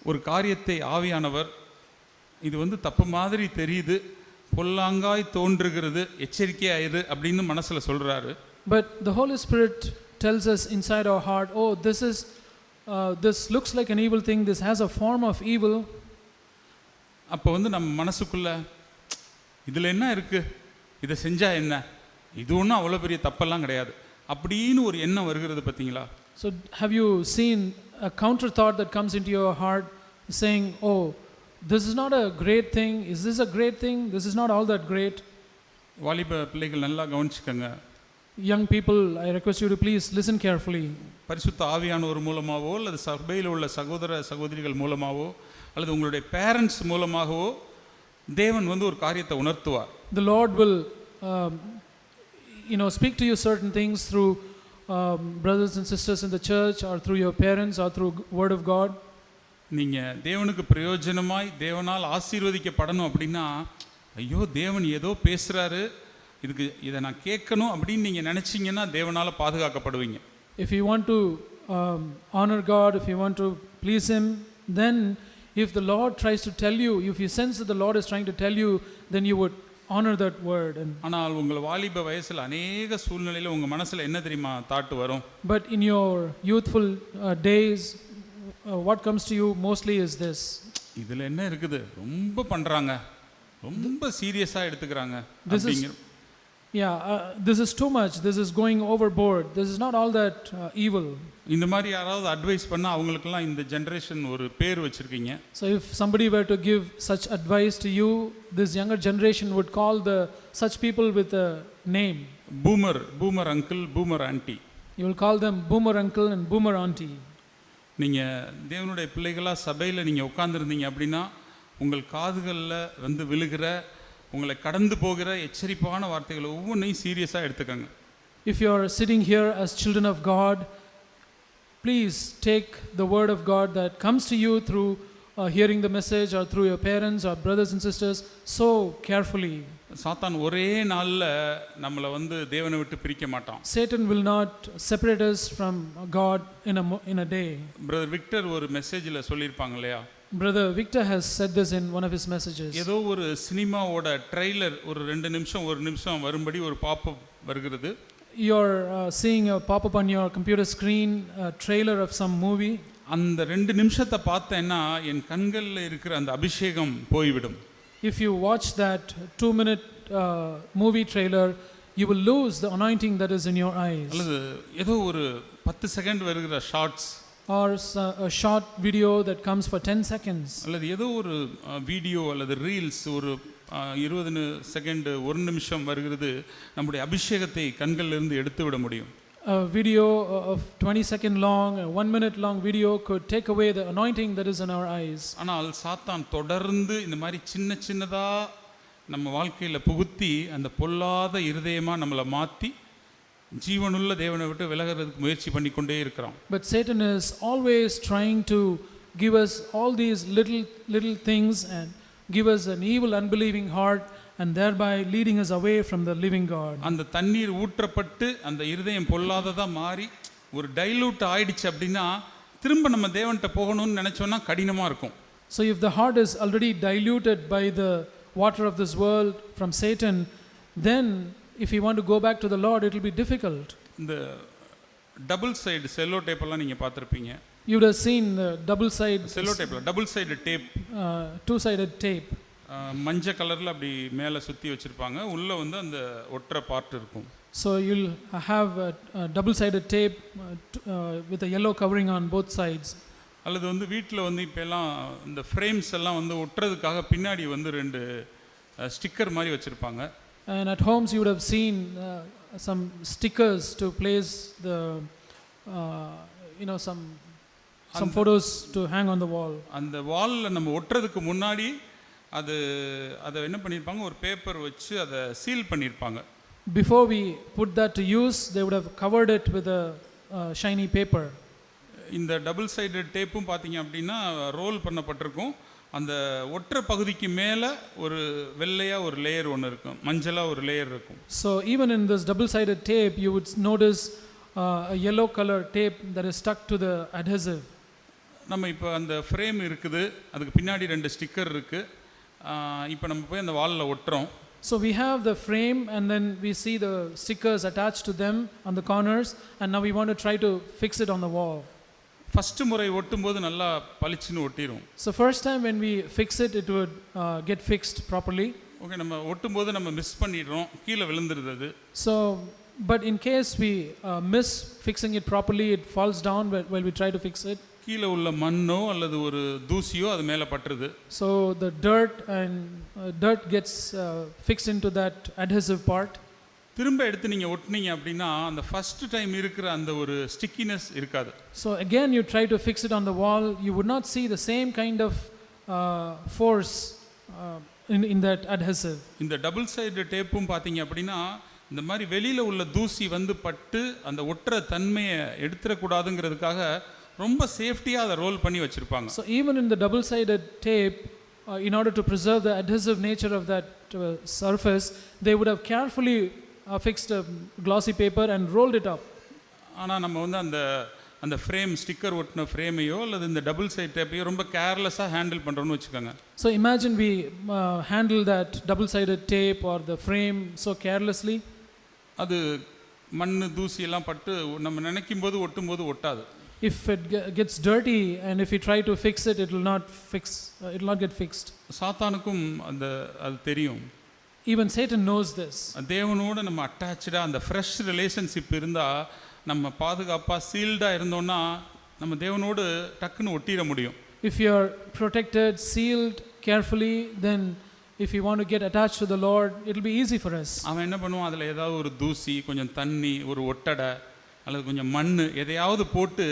ஒரு காரியத்தை ஆவியானவர் இது தப்பு மாதிரி தெரியுது, பொல்லாங்காய் தோன்றுகிறது, எச்சரிக்கையாயிரு அப்படின்னு மனசில் சொல்கிறாரு. But the Holy Spirit tells us inside our heart, oh, this looks like an evil thing, this has a form of evil. அப்போ நம்ம மனசுக்குள்ள இதில் என்ன இருக்குது, இதை செஞ்சால் என்ன, இது ஒன்றும் அவ்வளோ பெரிய தப்பெல்லாம் கிடையாது அப்படின்னு ஒரு எண்ணம் வருகிறது பார்த்தீங்களா? So have you seen a counter thought that comes into your heart saying, oh, this is not a great thing, is this a great thing, this is not all that great? வாலிப பிள்ளைகள் நல்லா கவனிச்சுக்கங்க. Young people, I request you to please listen carefully. பரிசுத்த ஆவியானவர் மூலமாகவோ அல்லது சபையில் உள்ள சகோதர சகோதரிகள் மூலமாகவோ அல்லது உங்களுடைய பேரண்ட்ஸ் மூலமாகவோ தேவன் ஒரு காரியத்தை உணர்த்துவார். The Lord will speak to you certain things through brothers and sisters in the church or through your parents or through word of God. நீங்கள் தேவனுக்கு பிரயோஜனமாய் தேவனால் ஆசீர்வதிக்கப்படணும் அப்படின்னா, ஐயோ தேவன் ஏதோ பேசுகிறாரு, இதை நான் கேட்கணும் அப்படின்னு நீங்கள் நினச்சிங்கன்னா தேவனால் பாதுகாக்கப்படுவீங்க. If you want to honor God, if you want to please Him, then if the Lord tries to tell you, if you sense that the Lord is trying to tell you, then you would honor that word. ஆனால் உங்கள் வாலிப வயசில் அநேக சூழ்நிலையில் உங்கள் மனசில் என்ன தெரியுமா தாட்டு வரும்? But in your youthful days, what comes to you mostly is this. இதில் என்ன இருக்குது, ரொம்ப பண்ணுறாங்க, ரொம்ப சீரியஸாக எடுத்துக்கிறாங்க. This is too much, this is going overboard, this is not all that evil. இந்த மாதிரி யாராவது அட்வைஸ் பண்ணால் அவங்களுக்கெல்லாம் இந்த ஜென்ரேஷன் ஒரு பேர் வச்சுருக்கீங்க. So if somebody were to give such advice to you, this younger generation would call such people with a name. Boomer uncle, boomer auntie. You will call them boomer uncle and boomer auntie. நீங்கள் தேவனுடைய பிள்ளைகளாக சபையில் நீங்கள் உட்கார்ந்துருந்தீங்க அப்படின்னா உங்கள் காதுகளில் விழுகிற, உங்களை கடந்து போகிற எச்சரிப்பான வார்த்தைகளை ஒவ்வொன்றையும் சீரியஸாக எடுத்துக்கங்க. If you are sitting here as children of God, please take the word of God that comes to you through hearing the message or through your parents or brothers and sisters so carefully. சாத்தான் ஒரே நாளில் நம்மளை தேவனை விட்டு பிரிக்க மாட்டான். Satan will not separate us from God in a day. Brother Victor ஒரு மெசேஜில் சொல்லியிருப்பாங்க இல்லையா? Brother Victor has said this in one of his messages. ஏதோ ஒரு சினிமாவோட ட்ரெய்லர் ஒரு 2 நிமிஷம் 1 நிமிஷம் வரும்படி ஒரு பாப்பப் வருகிறது. You're seeing a pop-up on your computer screen, a trailer of some movie. அந்த 2 நிமிஷத்தை பார்த்தேன்னா என் கண்களில் இருக்கிற அந்த அபிஷேகம் போய்விடும். If you watch that 2-minute movie trailer, you will lose the anointing that is in your eyes. அல்லது ஏதோ ஒரு 10 செகண்ட் வருகிற shorts or a short video that comes for 10 seconds. அல்லது ஏதோ ஒரு வீடியோ அல்லது ரீல்ஸ் ஒரு 20 செகண்ட் 1 நிமிஷம் வருகிறது, நம்முடைய அபிஷேகத்தை கண்களிலிருந்து எடுத்து விட முடியும். A video of 20 second long, a 1 minute long video could take away the anointing that is in our eyes. ஆனால் சாத்தான் தொடர்ந்து இந்த மாதிரி சின்னதா நம்ம வாழ்க்கையில புகுத்தி அந்த பொல்லாத இருதயமா நம்மளை மாத்தி ஜீவனுள்ள தேவனை விட்டு விலகிறதுக்கு முயற்சி பண்ணிக்கொண்டே இருக்கிறான். But Satan is always trying to give us all these little things and give us an evil unbelieving heart and thereby leading us away from the living God. அந்த தண்ணீர் ஊற்றப்பட்டு அந்த இருதயம் பொல்லாததா மாறி ஒரு டைலூட் ஆயிடுச்சு அப்படின்னா திரும்ப நம்ம தேவன்கிட்ட போகணும்னு நினச்சோன்னா கடினமாக இருக்கும். So if the heart is already diluted by the water of this world from Satan, then if you want to go back to the Lord, it will be difficult. இந்த டபுள் சைடு செல்லோ டேப்பெல்லாம் நீங்கள் பார்த்துருப்பீங்க. You would have seen the double side cello டேப்பில் double side tape, two-sided tape. மஞ்சள் கலரில் அப்படி மேலே சுற்றி வச்சுருப்பாங்க, உள்ளே வந்து அந்த ஒற்றை பார்ட் இருக்கும். So you'll have a double-sided tape with a yellow covering on both sides. அல்லது வந்து வீட்டில் வந்து இப்போல்லாம் இந்த ஃப்ரேம்ஸ் எல்லாம் வந்து ஒட்டுறதுக்காக பின்னாடி வந்து 2 ஸ்டிக்கர் மாதிரி வச்சுருப்பாங்க. And at homes you would have seen some stickers to place the some photos to hang on the wall. அந்த வாலில் நம்ம ஒட்டுறதுக்கு முன்னாடி அதை என்ன பண்ணியிருப்பாங்க, ஒரு பேப்பர் வச்சு அதை சீல் பண்ணியிருப்பாங்க. Before we put that to use, they would have covered it with a shiny paper. இந்த டபுள் சைடட் டேப்பும் பார்த்தீங்க அப்படின்னா ரோல் பண்ணப்பட்டிருக்கும். அந்த ஒற்றை பகுதிக்கு மேலே ஒரு வெள்ளையாக ஒரு லேயர் ஒன்று இருக்கும், மஞ்சளாக ஒரு லேயர் இருக்கும். So even in this double-sided tape, you would notice a yellow color tape that is stuck to the adhesive. நம்ம இப்போ அந்த ஃப்ரேம் இருக்குது, அதுக்கு பின்னாடி 2 ஸ்டிக்கர் இருக்குது. இப்போ நம்ம போய் அந்த வாலில் ஒட்டுறோம். So we have the frame and then we see the stickers attached to them on the corners, and now we want to try to fix it on the wall. First முறை ஒட்டும்போது நல்லா பளிச்சுன்னு ஒட்டிடும். So first time when we fix it, it would get fixed properly. Okay, நம்ம ஒட்டும்போது நம்ம miss பண்ணிடுறோம், கீழே விழுந்துருது அது. So but in case we miss fixing it properly, it falls down while we try to fix it. கீழே உள்ள மண்ணோ அல்லது ஒரு தூசியோ அது மேலே பட்டுருது. So the dirt gets fixed into that adhesive part. திரும்ப எடுத்து நீங்கள் ஒட்டினீங்க அப்படின்னா அந்த ஃபர்ஸ்ட் டைம் இருக்கிற அந்த ஒரு ஸ்டிக்கினஸ் இருக்காது. So again you try to fix it on the wall, you would not see the same kind of force in that adhesive. இந்த டபுள் சைடு டேப்பும் பார்த்தீங்க அப்படின்னா இந்த மாதிரி வெளியில் உள்ள தூசி வந்து பட்டு அந்த ஒற்றை தன்மையை எடுத்துடக்கூடாதுங்கிறதுக்காக ரொம்ப சேஃப்டியாக அதை ரோல் பண்ணி வச்சுருப்பாங்க. So even in the double-sided tape, in order to preserve the adhesive nature of that surface, they would have carefully fixed a glossy paper and rolled it up. ஆனால் நம்ம வந்து அந்த ஃப்ரேம் ஸ்டிக்கர் ஒட்டின ஃப்ரேமையோ அல்லது இந்த double side டேப்பையோ ரொம்ப கேர்லெஸ்ஸாக handle பண்ணுறோன்னு வச்சுக்கோங்க. So imagine we handle that double-sided tape or the frame so carelessly. அது மண் தூசி எல்லாம் பட்டு நம்ம நினைக்கும் போது ஒட்டும் போது ஒட்டாது. If it gets dirty and if you try to fix it, it will not get fixed. சாத்தானுக்கும் அது தெரியும். Even Satan knows this. தேவனோட நம்ம அட்டாச்சாக அந்த ஃப்ரெஷ் ரிலேஷன்ஷிப் இருந்தால், நம்ம பாதுகாப்பாக சீல்டாக இருந்தோம்னா நம்ம தேவனோடு டக்குன்னு ஒட்டிட முடியும். If you are protected, sealed carefully, then if you want to get attached to the Lord, it will be easy for us. அவன் என்ன பண்ணுவான், அதில் ஏதாவது ஒரு தூசி, கொஞ்சம் தண்ணி, ஒரு ஒட்டடை அல்லது கொஞ்சம் மண் எதையாவது போட்டு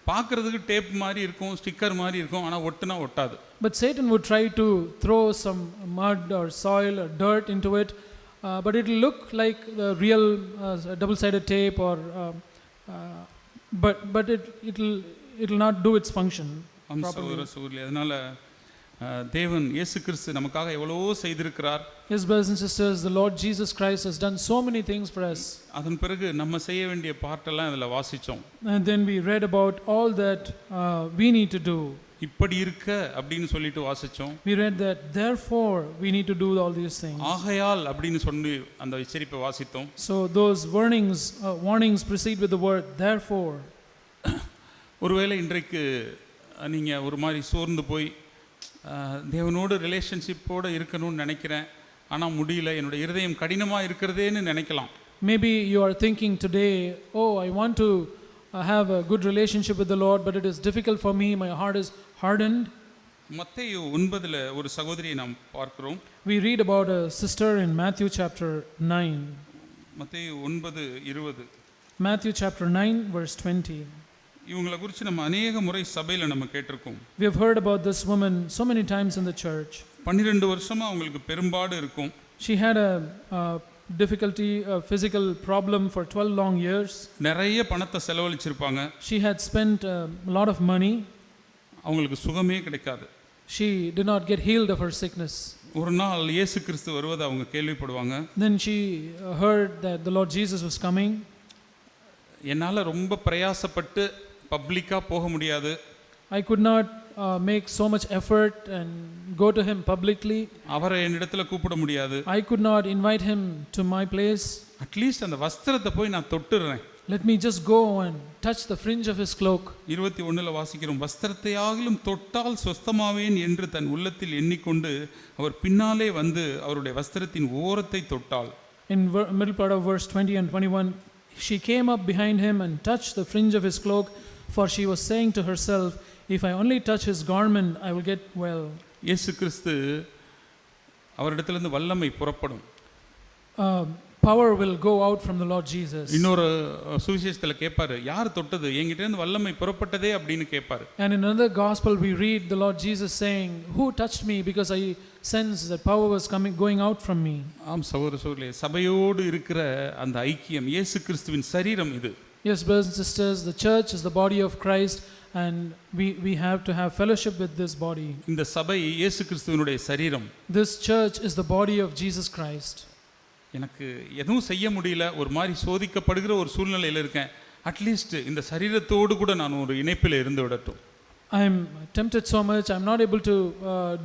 பார்க்குறதுக்கு டேப் மாதிரி இருக்கும், ஸ்டிக்கர் மாதிரி இருக்கும், ஆனால் ஒட்டுனா ஒட்டாது. But Satan would try to throw some mud or soil or dirt into it, but it will look like the real double-sided tape, or but it will not do its function properly. அதனால தேவன் இயேசு கிறிஸ்து நமக்காக எவ்வளவோ செய்திருக்கிறார். His brothers and sisters, the Lord Jesus Christ has done so many things for us. அதன் பிறகு நம்ம செய்ய வேண்டிய பார்ட்டெல்லாம் இதில் வாசித்தோம். And then we read about all that we need to do. இப்படி இருக்க அப்படின்னு சொல்லிட்டு வாசித்தோம். We read that therefore we need to do all these things. ஆகையால் அப்படின்னு சொல்லி அந்த எச்சரிப்பை வாசித்தோம். So those warnings precede with the word therefore. ஒருவேளை இன்றைக்கு நீங்கள் ஒரு மாதிரி சோர்ந்து போய் தேவனோடு ரிலேஷன்ஷிப்போடு இருக்கணும்னு நினைக்கிறேன், ஆனால் முடியல, என்னோட இருதயம் கடினமாக இருக்கிறதேன்னு நினைக்கலாம். Maybe you are thinking today, oh, I want to have a good relationship with the Lord, but it is difficult for me, my heart is hardened. மத்தேயு 9 ஒரு சகோதரியை நாம் பார்க்கிறோம். We read about a sister in Matthew chapter 9. மத்தேயு 9:20. Matthew chapter 9 verse 20. இவங்களை குறித்து நம்ம அநேக முறை சபையில் நம்ம கேட்டிருக்கோம். We have heard about this woman so many times in the church. 12 வருஷமா அவங்களுக்கு பெரும்பாடு இருக்கும். She had a difficulty, a physical problem for 12 long years. நிறைய பணத்தை செலவழிச்சிருப்பாங்க. She had spent a lot of money. அவங்களுக்கு சுகமே கிடைக்காது. She did not get healed of her sickness. ஒரு நாள் இயேசு கிறிஸ்து வருவதை அவங்க கேள்விப்படுவாங்க. Then she heard that the Lord Jesus was coming. என்னால் ரொம்ப பிரயாசப்பட்டு பப்ளிக்காக போக முடியாது. I could not make so much effort and go to him publicly. அவரை என்னிடத்துல கூப்பிட முடியாது. I could not invite him to my place. At least அந்த வஸ்திரத்தை போய் நான் தொட்டுறேன். Let me just go and touch the fringe of his cloak. 21 வாசிக்கிறோம், வஸ்திரத்தையாகிலும் தொட்டால் சொஸ்தமாவேன் என்று தன் உள்ளத்தில் எண்ணிக்கொண்டு அவர் பின்னாலே வந்து அவருடைய வஸ்திரத்தின் ஓரத்தை தொட்டாள். In middle part of verse 20 and 21, she came up behind him and touched the fringe of his cloak, for she was saying to herself, if I only touch his garment, I will get well. இயேசு கிறிஸ்து அவரிடத்திலிருந்து வல்லமை புறப்படும். Power will go out from the Lord Jesus. இன்னொரு சுவிசேஷத்துல கேட்பாரு, யார் தொட்டது, என்கிட்ட இருந்து வல்லமை புறப்பட்டதே அப்படின்னு கேட்பாரு. And in another gospel we read the Lord Jesus saying, who touched me, because I sensed that power was going out from me. ஆம் சகோதர சகோதரிகளே, சபையோடு இருக்கிற அந்த ஐக்கியம், இயேசு கிறிஸ்துவின் சரீரம் இது. Yes, brothers and sisters, the church is the body of Christ, and we have to have fellowship with this body. இந்த சபை இயேசு கிறிஸ்துவினுடைய சரீரம். This church is the body of Jesus Christ. எனக்கு எதுவும் செய்ய முடியல, ஒரு மாதிரி சோதிக்கப்படுகிற ஒரு சூழ்நிலையில் இருக்கேன், அட்லீஸ்ட் இந்த சரீரத்தோடு கூட நான் ஒரு இணைப்பில் இருந்து விடட்டும். I am tempted so much, I am not able to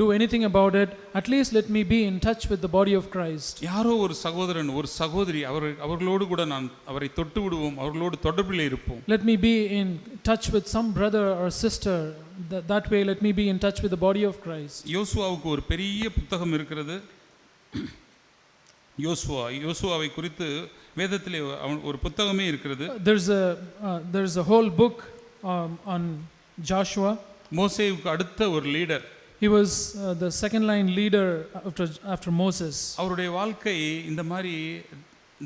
do anything about it. At least let me be in touch with the body of Christ. யாரோ ஒரு சகோதரன் ஒரு சகோதரி அவர்களோடு கூட நான் அவரை தொட்டு விடுவோம், அவர்களோடு தொடர்பில் இருப்போம். Let me be in touch with some brother or sister. That way let me be in touch with the body of Christ. யோசுவாவுக்கு ஒரு பெரிய புத்தகம் இருக்கிறது. யோசுவாவை குறித்து வேதத்திலே ஒரு புத்தகமே இருக்கிறது. There's a whole book on Joshua. மோசேவுக்கு அடுத்த ஒரு leader. He was the second line leader after Moses. அவருடைய வாழ்க்கை இந்த மாதிரி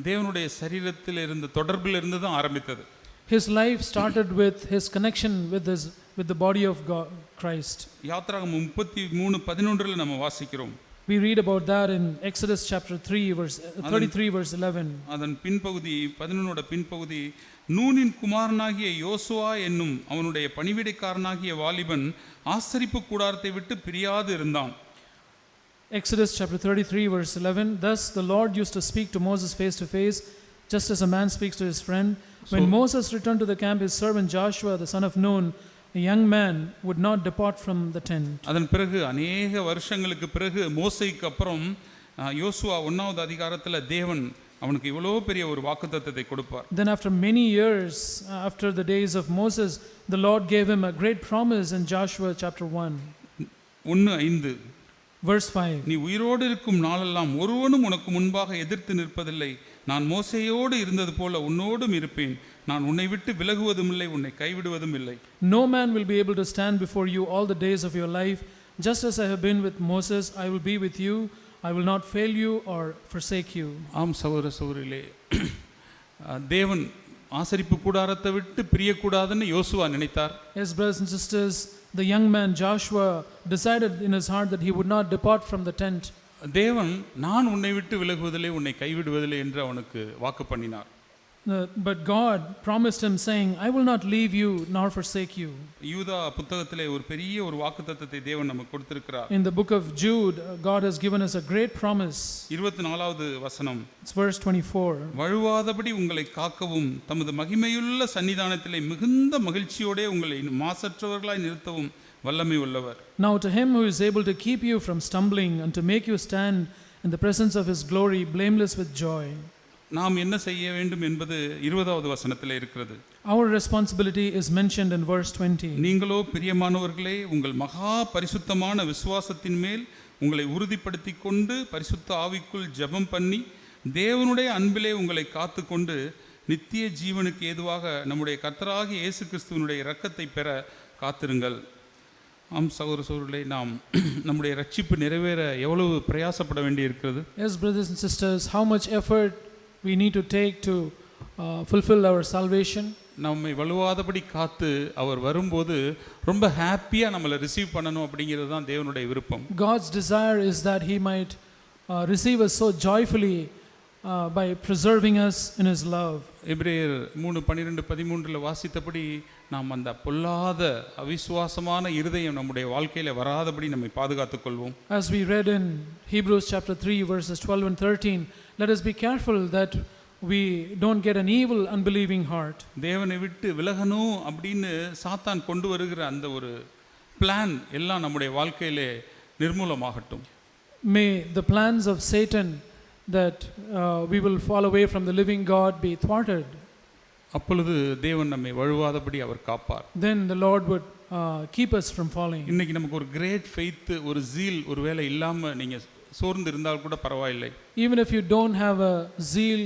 தேவனுடைய சரீரத்தில் இருந்த தொடர்பில் இருந்து தான் ஆரம்பித்தது. His life started with his connection with the body of God, Christ. யாத்திராகமம் 33:11 நம்ம வாசிக்கிறோம். We read about that in Exodus chapter 33 verse 11. அதன் பின்பகுதி 11 பின்பகுதி, நூனின் குமாரனாகிய யோசுவா என்னும் அவனுடைய பணிவிடைக்காரனாகிய வாலிபன் ஆசரிப்பு கூடாரத்தை விட்டு பிரியாது இருந்தான். Exodus chapter 33 verse 11, thus the Lord used to speak to Moses face to face, just as a man speaks to his friend. When Moses returned to the camp, his servant Joshua the son of Nun, a young man, would not depart from the tent. அதன் பிறகு அநேக வருஷங்களுக்கு பிறகு மோசேக்கு அப்புறம் யோசுவா 1வது அதிகாரத்தில் தேவன் அவனுக்கு இவ்வளோ பெரிய ஒரு வாக்குத்தத்தத்தை கொடுப்பார். Then after many years, after the days of Moses, the Lord gave him a great promise in Joshua chapter 1. 1:5 verse 5. நீ உயிரோடு இருக்கும் நாளெல்லாம் ஒருவனும் உனக்கு முன்பாக எதிர்த்து நிற்பதில்லை, நான் மோசேயோடு இருந்தது போல உன்னோடும் இருப்பேன், நான் உன்னை விட்டு விலகுவதும் இல்லை, உன்னை கைவிடுவதும் இல்லை. No man will be able to stand before you all the days of your life, just as I have been with Moses, I will be with you, I will not fail you or forsake you. ஆம் சகோதர சகோதரிகளே, தேவன் ஆசரிப்பு கூடாரத்தை விட்டு பிரியக்கூடாதுன்னு யோசுவா நினைத்தார். Yes, brothers and sisters, the young man Joshua decided in his heart that he would not depart from the tent. தேவன் நான் உன்னை விட்டு விலகுவதில்லை, உன்னை கைவிடுவதில்லை என்று அவனுக்கு வாக்கு பண்ணினார். But God promised him saying, I will not leave you nor forsake you. யூதா புத்தகத்திலே ஒரு பெரிய ஒரு வாக்குத்தத்தத்தை தேவன் நமக்கு கொடுத்திருக்கிறார். In the book of Jude, God has given us a great promise. 24வது வசனம். It's verse 24. வழுவாதபடி உங்களை காக்கவும் தமது மகிமையுள்ள சன்னிதானத்திலே மிகுந்த மகிழ்ச்சியோடே உங்களை மாசற்றவர்களாய் நிறுத்தவும் வல்லமை உள்ளவர். Now to him who is able to keep you from stumbling and to make you stand in the presence of his glory blameless with joy. நாம் என்ன செய்ய வேண்டும் என்பது 20வது வசனத்திலே இருக்கிறது. Our responsibility is mentioned in verse 20. நீங்களோ பிரியமானவர்களே, உங்கள் மகா பரிசுத்தமான விசுவாசத்தின் மேல் உங்களை உறுதிப்படுத்தி கொண்டு பரிசுத்த ஆவிக்குள் ஜெபம் பண்ணி தேவனுடைய அன்பிலே உங்களை காத்துக்கொண்டு நித்திய ஜீவனுக்கு ஏதுவாக நம்முடைய கர்த்தராகிய இயேசு கிறிஸ்துவினுடைய இரக்கத்தை பெற காத்திருங்கள். ஆம் சகோதர சகோதரிகளே, நாம் நம்முடைய ரட்சிப்பு நிறைவேற எவ்வளவு பிரயாசப்பட வேண்டி இருக்கிறது. Yes, brothers and sisters, how much effort we need to take to fulfill our salvation. நம்மை வலுவாதபடி காத்து அவர் வரும்போது ரொம்ப ஹாப்பியா நம்மளை ரிசீவ் பண்ணணும் அப்படிங்கிறது தான் தேவனுடைய விருப்பம். God's desire is that he might receive us so joyfully by preserving us in his love. எபிரேயர் 3:12-13 வாசித்தபடி நாம் அந்த பொல்லாத அவிசுவாசமான இருதயம் நம்முடைய வாழ்க்கையில வராதபடி நம்மை பாதுகாத்துக் கொள்வோம். As we read in Hebrews chapter 3 verses 12 and 13, let us be careful that we don't get an evil, unbelieving heart. தேவனை விட்டு விலகணும் அப்படின்னு சாத்தான் கொண்டு வருகிற அந்த ஒரு பிளான் எல்லாம் நம்முடைய வாழ்க்கையிலே நிர்மூலமாகட்டும். May the plans of Satan that we will fall away from the living God be thwarted. அப்பொழுது தேவன் நம்மை வழுவாதபடி அவர் காப்பார். Then the Lord would keep us from falling. இன்னைக்கு நமக்கு ஒரு கிரேட் ஃபெய்த், ஒரு zeal ஒருவேளை இல்லாம நீங்க சோர்ந்து இருந்தால் கூட பரவாயில்லை. Even if you don't have a zeal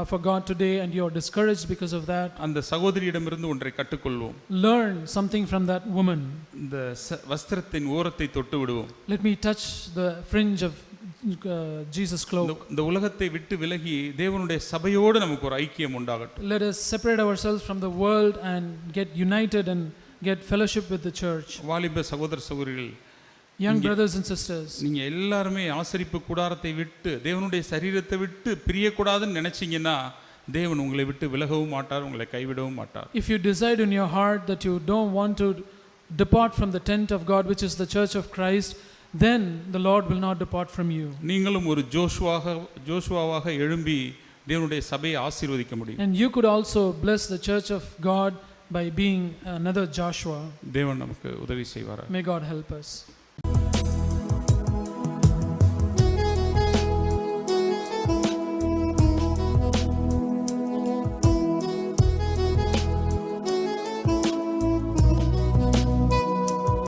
for God today and you are discouraged because of that, அந்த சகோதரியிடமிருந்து ஒன்றை கற்றுக்கொள்வோம். learn something from that woman. இந்த வஸ்திரத்தின் ஓரத்தை தொட்டு விடுவோம். Let me touch the fringe of Jesus' cloak. இந்த உலகத்தை விட்டு விலகி தேவனுடைய சபையோடு நமக்கு ஒரு ஐக்கியம் உண்டாகட்டும். Let us separate ourselves from the world and get united and get fellowship with the church. வாலிப சகோதர சகோதரிகள், Young brothers and sisters, நீங்க எல்லாருமே ஆசரிப்பு கூடாரத்தை விட்டு தேவனுடைய சரீரத்தை விட்டு பிரியக்கூடாதுன்னு நினைச்சீங்கன்னா தேவன் உங்களை விட்டு விலகவும் மாட்டார், உங்களை கைவிடவும் மாட்டார். if you decide in your heart that you don't want to depart from the tent of God, which is the church of Christ, then the Lord will not depart from you. நீங்களும் ஒரு ஜோஷுவாவாக எழும்பி தேவனுடைய சபையை ஆசீர்வதிக்க முடியும். And you could also bless the church of God by being another Joshua. தேவன் நமக்கு உதவி செய்வார். May God help us.